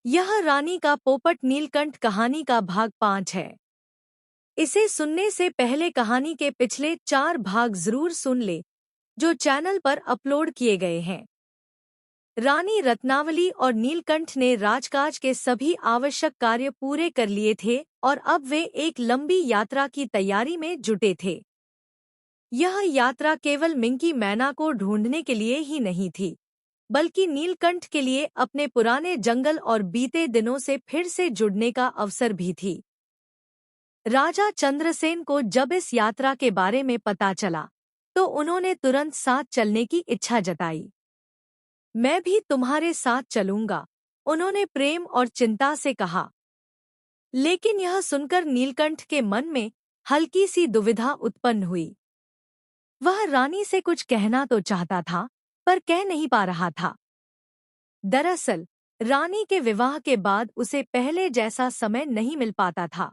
यह रानी का पोपट नीलकंठ कहानी का भाग 5 है। इसे सुनने से पहले कहानी के पिछले 4 भाग जरूर सुन ले, जो चैनल पर अपलोड किए गए हैं। रानी रत्नावली और नीलकंठ ने राजकाज के सभी आवश्यक कार्य पूरे कर लिए थे और अब वे एक लंबी यात्रा की तैयारी में जुटे थे। यह यात्रा केवल मिंकी मैना को ढूंढने के लिए ही नहीं थी, बल्कि नीलकंठ के लिए अपने पुराने जंगल और बीते दिनों से फिर से जुड़ने का अवसर भी थी। राजा चंद्रसेन को जब इस यात्रा के बारे में पता चला, तो उन्होंने तुरंत साथ चलने की इच्छा जताई। मैं भी तुम्हारे साथ चलूंगा, उन्होंने प्रेम और चिंता से कहा। लेकिन यह सुनकर नीलकंठ के मन में हल्की सी दुविधा उत्पन्न हुई। वह रानी से कुछ कहना तो चाहता था, पर कह नहीं पा रहा था। दरअसल रानी के विवाह के बाद उसे पहले जैसा समय नहीं मिल पाता था।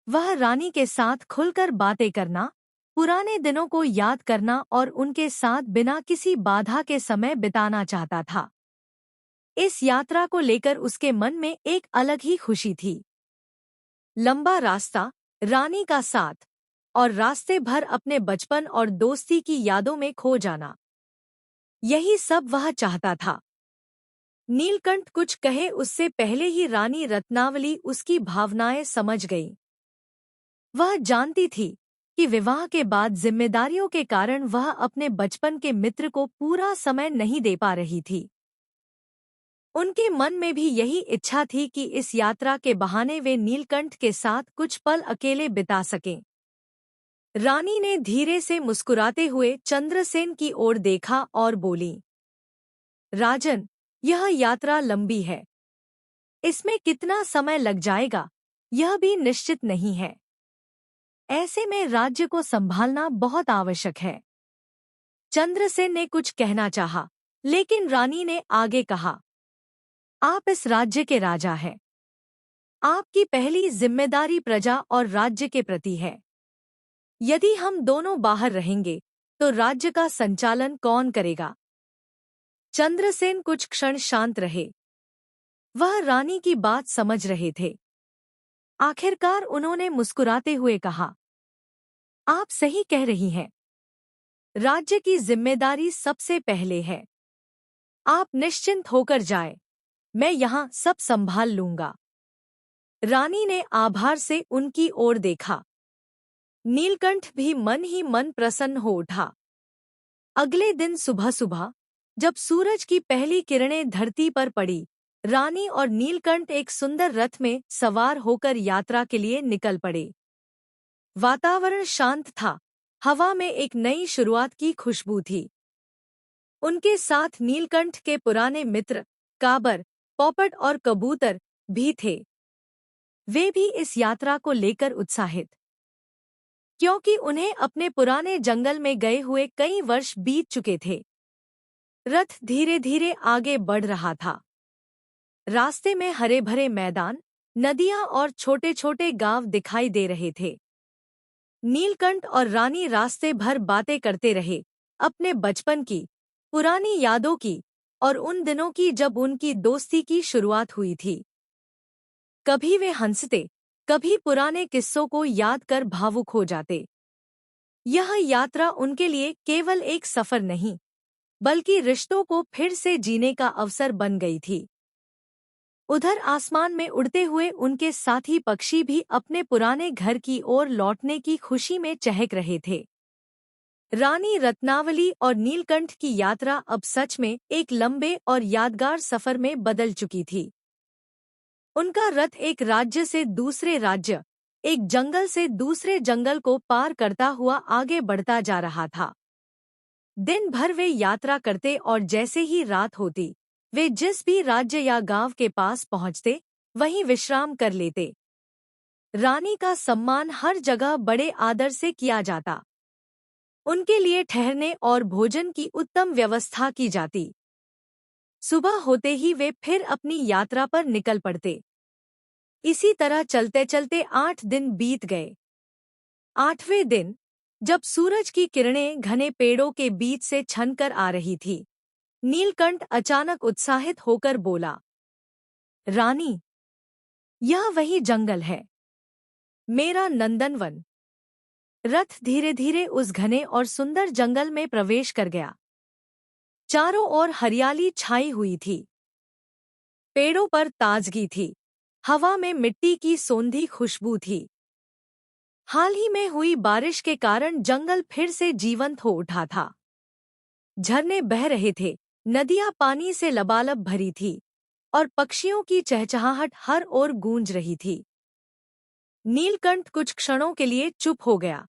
वह रानी के साथ खुलकर बातें करना, पुराने दिनों को याद करना और उनके साथ बिना किसी बाधा के समय बिताना चाहता था। इस यात्रा को लेकर उसके मन में एक अलग ही खुशी थी। लंबा रास्ता, रानी का साथ और रास्ते भर अपने बचपन और दोस्ती की यादों में खो जाना, यही सब वह चाहता था। नीलकंठ कुछ कहे उससे पहले ही रानी रत्नावली उसकी भावनाएं समझ गई। वह जानती थी कि विवाह के बाद जिम्मेदारियों के कारण वह अपने बचपन के मित्र को पूरा समय नहीं दे पा रही थी। उनके मन में भी यही इच्छा थी कि इस यात्रा के बहाने वे नीलकंठ के साथ कुछ पल अकेले बिता सकें। रानी ने धीरे से मुस्कुराते हुए चंद्रसेन की ओर देखा और बोली, राजन, यह यात्रा लंबी है। इसमें कितना समय लग जाएगा, यह भी निश्चित नहीं है। ऐसे में राज्य को संभालना बहुत आवश्यक है। चंद्रसेन ने कुछ कहना चाहा, लेकिन रानी ने आगे कहा, आप इस राज्य के राजा हैं। आपकी पहली जिम्मेदारी प्रजा और राज्य के प्रति है। यदि हम दोनों बाहर रहेंगे, तो राज्य का संचालन कौन करेगा? चंद्रसेन कुछ क्षण शांत रहे। वह रानी की बात समझ रहे थे। आखिरकार उन्होंने मुस्कुराते हुए कहा, आप सही कह रही हैं। राज्य की जिम्मेदारी सबसे पहले है। आप निश्चिंत होकर जाएं, मैं यहाँ सब संभाल लूंगा। रानी ने आभार से उनकी ओर देखा। नीलकंठ भी मन ही मन प्रसन्न हो उठा। अगले दिन सुबह सुबह, जब सूरज की पहली किरणें धरती पर पड़ी, रानी और नीलकंठ एक सुंदर रथ में सवार होकर यात्रा के लिए निकल पड़े। वातावरण शांत था, हवा में एक नई शुरुआत की खुशबू थी। उनके साथ नीलकंठ के पुराने मित्र काबर, पोपट और कबूतर भी थे। वे भी इस यात्रा को लेकर उत्साहित, क्योंकि उन्हें अपने पुराने जंगल में गए हुए कई वर्ष बीत चुके थे। रथ धीरे धीरे आगे बढ़ रहा था। रास्ते में हरे भरे मैदान, नदियां और छोटे छोटे गांव दिखाई दे रहे थे। नीलकंठ और रानी रास्ते भर बातें करते रहे, अपने बचपन की, पुरानी यादों की और उन दिनों की जब उनकी दोस्ती की शुरुआत हुई थी। कभी वे हंसते, कभी पुराने किस्सों को याद कर भावुक हो जाते। यह यात्रा उनके लिए केवल एक सफर नहीं, बल्कि रिश्तों को फिर से जीने का अवसर बन गई थी। उधर आसमान में उड़ते हुए उनके साथी पक्षी भी अपने पुराने घर की ओर लौटने की खुशी में चहक रहे थे। रानी रत्नावली और नीलकंठ की यात्रा अब सच में एक लंबे और यादगार सफर में बदल चुकी थी। उनका रथ एक राज्य से दूसरे राज्य, एक जंगल से दूसरे जंगल को पार करता हुआ आगे बढ़ता जा रहा था। दिन भर वे यात्रा करते और जैसे ही रात होती, वे जिस भी राज्य या गांव के पास पहुंचते, वहीं विश्राम कर लेते। रानी का सम्मान हर जगह बड़े आदर से किया जाता। उनके लिए ठहरने और भोजन की उत्तम व्यवस्था की जाती। सुबह होते ही वे फिर अपनी यात्रा पर निकल पड़ते। इसी तरह चलते चलते 8 दिन बीत गए। 8वें दिन, जब सूरज की किरणें घने पेड़ों के बीच से छनकर आ रही थी, नीलकंठ अचानक उत्साहित होकर बोला, रानी, यह वही जंगल है, मेरा नंदनवन। रथ धीरे धीरे उस घने और सुंदर जंगल में प्रवेश कर गया। चारों ओर हरियाली छाई हुई थी। पेड़ों पर ताजगी थी, हवा में मिट्टी की सोंधी खुशबू थी। हाल ही में हुई बारिश के कारण जंगल फिर से जीवंत हो उठा था। झरने बह रहे थे, नदियां पानी से लबालब भरी थी और पक्षियों की चहचहाहट हर ओर गूंज रही थी। नीलकंठ कुछ क्षणों के लिए चुप हो गया।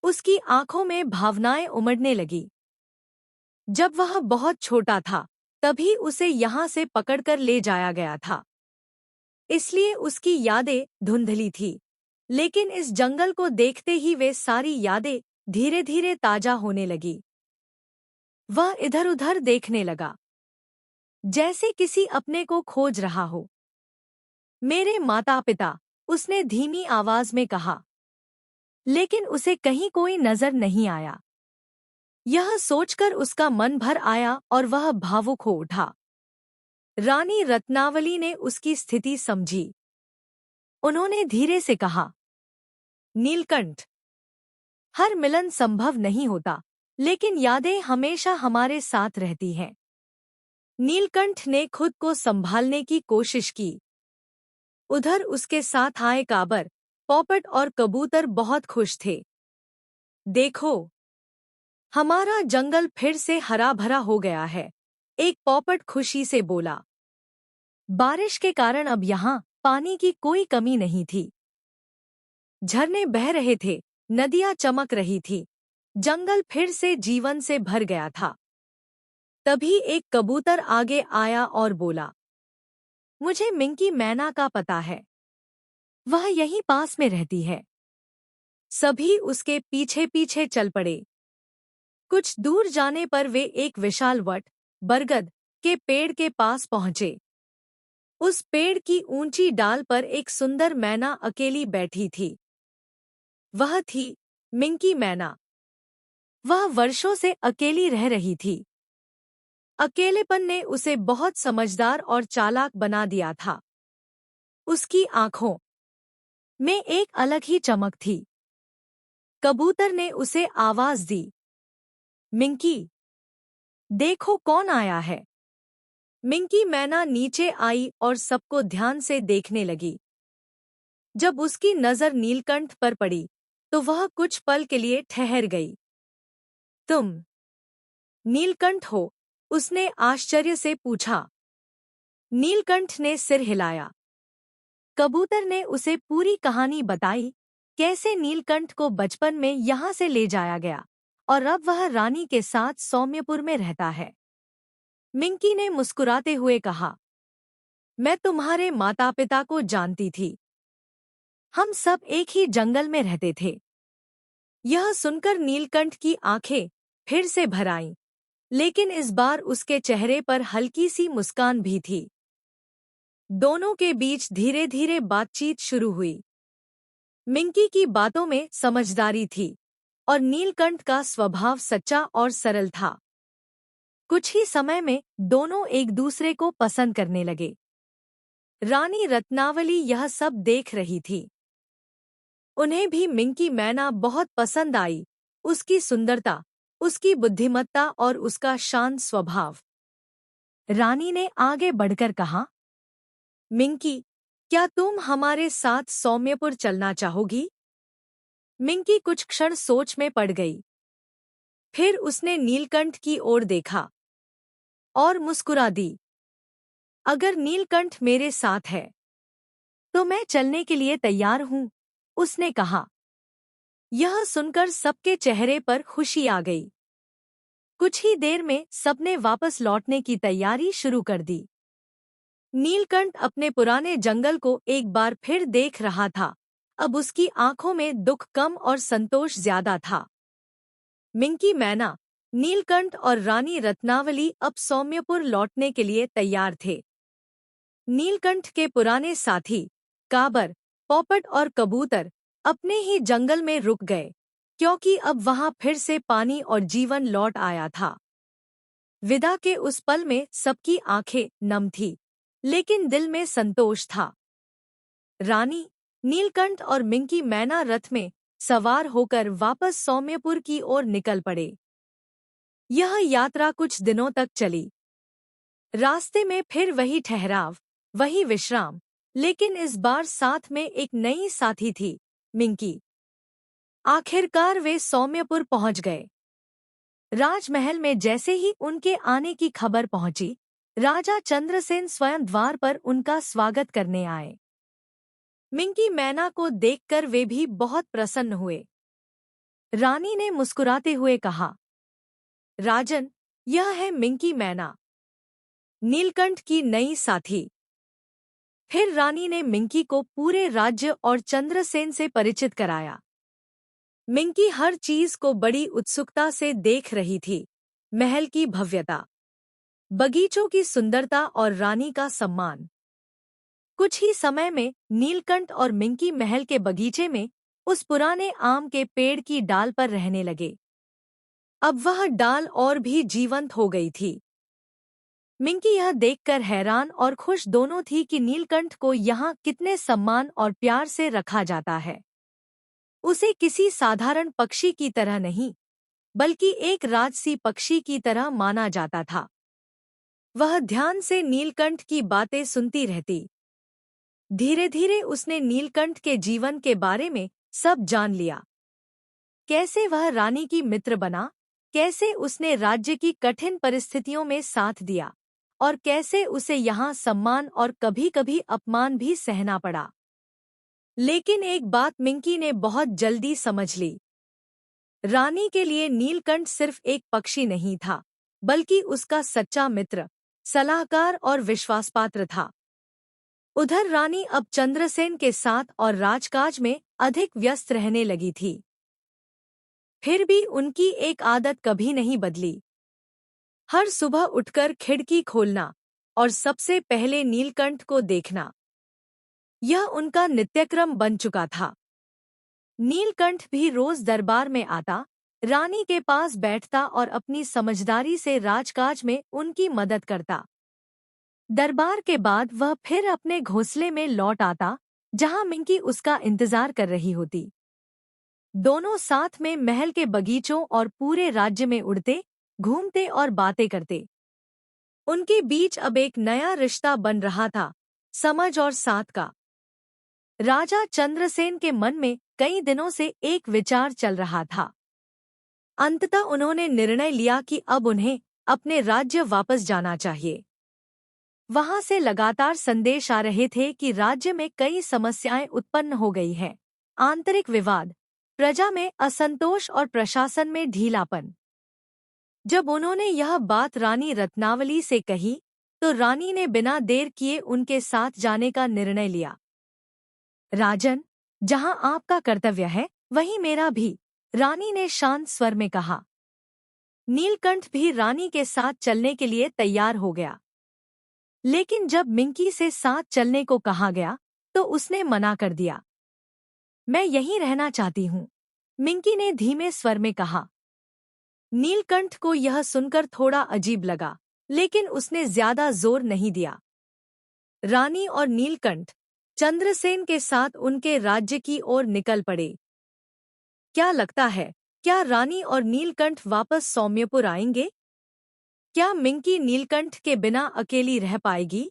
उसकी आंखों में भावनाएं उमड़ने लगी। जब वह बहुत छोटा था, तभी उसे यहाँ से पकड़कर ले जाया गया था, इसलिए उसकी यादें धुंधली थी। लेकिन इस जंगल को देखते ही वे सारी यादें धीरे धीरे ताजा होने लगी। वह इधर-उधर देखने लगा, जैसे किसी अपने को खोज रहा हो। मेरे माता-पिता, उसने धीमी आवाज में कहा, लेकिन उसे कहीं कोई नजर नहीं आया। यह सोचकर उसका मन भर आया और वह भावुक हो उठा। रानी रत्नावली ने उसकी स्थिति समझी। उन्होंने धीरे से कहा, नीलकंठ, हर मिलन संभव नहीं होता, लेकिन यादें हमेशा हमारे साथ रहती हैं। नीलकंठ ने खुद को संभालने की कोशिश की। उधर उसके साथ आए काबर, पोपट और कबूतर बहुत खुश थे। देखो, हमारा जंगल फिर से हरा भरा हो गया है, एक पोपट खुशी से बोला। बारिश के कारण अब यहाँ पानी की कोई कमी नहीं थी। झरने बह रहे थे, नदियां चमक रही थी, जंगल फिर से जीवन से भर गया था। तभी एक कबूतर आगे आया और बोला, मुझे मिंकी मैना का पता है, वह यहीं पास में रहती है। सभी उसके पीछे पीछे चल पड़े। कुछ दूर जाने पर वे एक विशाल वट, बरगद के पेड़ के पास पहुंचे। उस पेड़ की ऊंची डाल पर एक सुंदर मैना अकेली बैठी थी। वह थी मिंकी मैना। वह वर्षों से अकेली रह रही थी। अकेलेपन ने उसे बहुत समझदार और चालाक बना दिया था। उसकी आंखों में एक अलग ही चमक थी। कबूतर ने उसे आवाज दी, मिंकी, देखो कौन आया है। मिंकी मैना नीचे आई और सबको ध्यान से देखने लगी। जब उसकी नजर नीलकंठ पर पड़ी, तो वह कुछ पल के लिए ठहर गई। तुम नीलकंठ हो? उसने आश्चर्य से पूछा। नीलकंठ ने सिर हिलाया। कबूतर ने उसे पूरी कहानी बताई, कैसे नीलकंठ को बचपन में यहाँ से ले जाया गया और अब वह रानी के साथ सौम्यपुर में रहता है। मिंकी ने मुस्कुराते हुए कहा, मैं तुम्हारे माता पिता को जानती थी। हम सब एक ही जंगल में रहते थे। यह सुनकर नीलकंठ की आंखें फिर से भर आईं, लेकिन इस बार उसके चेहरे पर हल्की सी मुस्कान भी थी। दोनों के बीच धीरे धीरे बातचीत शुरू हुई। मिंकी की बातों में समझदारी थी और नीलकंठ का स्वभाव सच्चा और सरल था। कुछ ही समय में दोनों एक दूसरे को पसंद करने लगे। रानी रत्नावली यह सब देख रही थी। उन्हें भी मिंकी मैना बहुत पसंद आई, उसकी सुंदरता, उसकी बुद्धिमत्ता और उसका शांत स्वभाव। रानी ने आगे बढ़कर कहा, मिंकी, क्या तुम हमारे साथ सौम्यपुर चलना चाहोगी? मिंकी कुछ क्षण सोच में पड़ गई। फिर उसने नीलकंठ की ओर देखा और मुस्कुरा दी। अगर नीलकंठ मेरे साथ है, तो मैं चलने के लिए तैयार हूँ, उसने कहा। यह सुनकर सबके चेहरे पर खुशी आ गई। कुछ ही देर में सबने वापस लौटने की तैयारी शुरू कर दी। नीलकंठ अपने पुराने जंगल को एक बार फिर देख रहा था। अब उसकी आंखों में दुख कम और संतोष ज्यादा था। मिंकी मैना, नीलकंठ और रानी रत्नावली अब सौम्यपुर लौटने के लिए तैयार थे। नीलकंठ के पुराने साथी काबर, पोपट और कबूतर अपने ही जंगल में रुक गए, क्योंकि अब वहां फिर से पानी और जीवन लौट आया था। विदा के उस पल में सबकी आंखें नम थी, लेकिन दिल में संतोष था। रानी, नीलकंठ और मिंकी मैना रथ में सवार होकर वापस सौम्यपुर की ओर निकल पड़े। यह यात्रा कुछ दिनों तक चली। रास्ते में फिर वही ठहराव, वही विश्राम, लेकिन इस बार साथ में एक नई साथी थी, मिंकी। आखिरकार वे सौम्यपुर पहुंच गए। राजमहल में जैसे ही उनके आने की खबर पहुंची, राजा चंद्रसेन स्वयं द्वार पर उनका स्वागत करने आए। मिंकी मैना को देखकर वे भी बहुत प्रसन्न हुए। रानी ने मुस्कुराते हुए कहा, राजन, यह है मिंकी मैना, नीलकंठ की नई साथी। फिर रानी ने मिंकी को पूरे राज्य और चंद्रसेन से परिचित कराया। मिंकी हर चीज को बड़ी उत्सुकता से देख रही थी। महल की भव्यता, बगीचों की सुंदरता और रानी का सम्मान। कुछ ही समय में नीलकंठ और मिंकी महल के बगीचे में उस पुराने आम के पेड़ की डाल पर रहने लगे। अब वह डाल और भी जीवंत हो गई थी। मिंकी यह देखकर हैरान और खुश दोनों थी कि नीलकंठ को यहाँ कितने सम्मान और प्यार से रखा जाता है। उसे किसी साधारण पक्षी की तरह नहीं, बल्कि एक राजसी पक्षी की तरह माना जाता था। वह ध्यान से नीलकंठ की बातें सुनती रहती। धीरे धीरे उसने नीलकंठ के जीवन के बारे में सब जान लिया। कैसे वह रानी की मित्र बना, कैसे उसने राज्य की कठिन परिस्थितियों में साथ दिया, और कैसे उसे यहाँ सम्मान और कभी-कभी अपमान भी सहना पड़ा। लेकिन एक बात मिंकी ने बहुत जल्दी समझ ली। रानी के लिए नीलकंठ सिर्फ एक पक्षी नहीं था, बल्कि उसका सच्चा मित्र, सलाहकार और विश्वासपात्र था। उधर रानी अब चंद्रसेन के साथ और राजकाज में अधिक व्यस्त रहने लगी थी। फिर भी उनकी एक आदत कभी नहीं बदली। हर सुबह उठकर खिड़की खोलना और सबसे पहले नीलकंठ को देखना, यह उनका नित्यक्रम बन चुका था। नीलकंठ भी रोज दरबार में आता, रानी के पास बैठता और अपनी समझदारी से राजकाज में उनकी मदद करता। दरबार के बाद वह फिर अपने घोंसले में लौट आता, जहां मिंकी उसका इंतजार कर रही होती। दोनों साथ में महल के बगीचों और पूरे राज्य में उड़ते, घूमते और बातें करते। उनके बीच अब एक नया रिश्ता बन रहा था, समझ और साथ का। राजा चंद्रसेन के मन में कई दिनों से एक विचार चल रहा था। अंततः उन्होंने निर्णय लिया कि अब उन्हें अपने राज्य वापस जाना चाहिए। वहां से लगातार संदेश आ रहे थे कि राज्य में कई समस्याएं उत्पन्न हो गई हैं। आंतरिक विवाद, प्रजा में असंतोष और प्रशासन में ढीलापन। जब उन्होंने यह बात रानी रत्नावली से कही, तो रानी ने बिना देर किए उनके साथ जाने का निर्णय लिया। राजन, जहां आपका कर्तव्य है, वहीं मेरा भी, रानी ने शांत स्वर में कहा। नीलकंठ भी रानी के साथ चलने के लिए तैयार हो गया। लेकिन जब मिंकी से साथ चलने को कहा गया, तो उसने मना कर दिया। मैं यहीं रहना चाहती हूँ, मिंकी ने धीमे स्वर में कहा। नीलकंठ को यह सुनकर थोड़ा अजीब लगा, लेकिन उसने ज्यादा जोर नहीं दिया। रानी और नीलकंठ चंद्रसेन के साथ उनके राज्य की ओर निकल पड़े। क्या लगता है, क्या रानी और नीलकंठ वापस सौम्यपुर आएंगे? क्या मिंकी नीलकंठ के बिना अकेली रह पाएगी?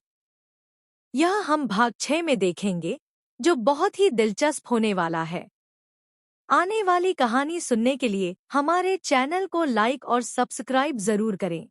यह हम भाग 6 में देखेंगे, जो बहुत ही दिलचस्प होने वाला है। आने वाली कहानी सुनने के लिए हमारे चैनल को लाइक और सब्सक्राइब जरूर करें।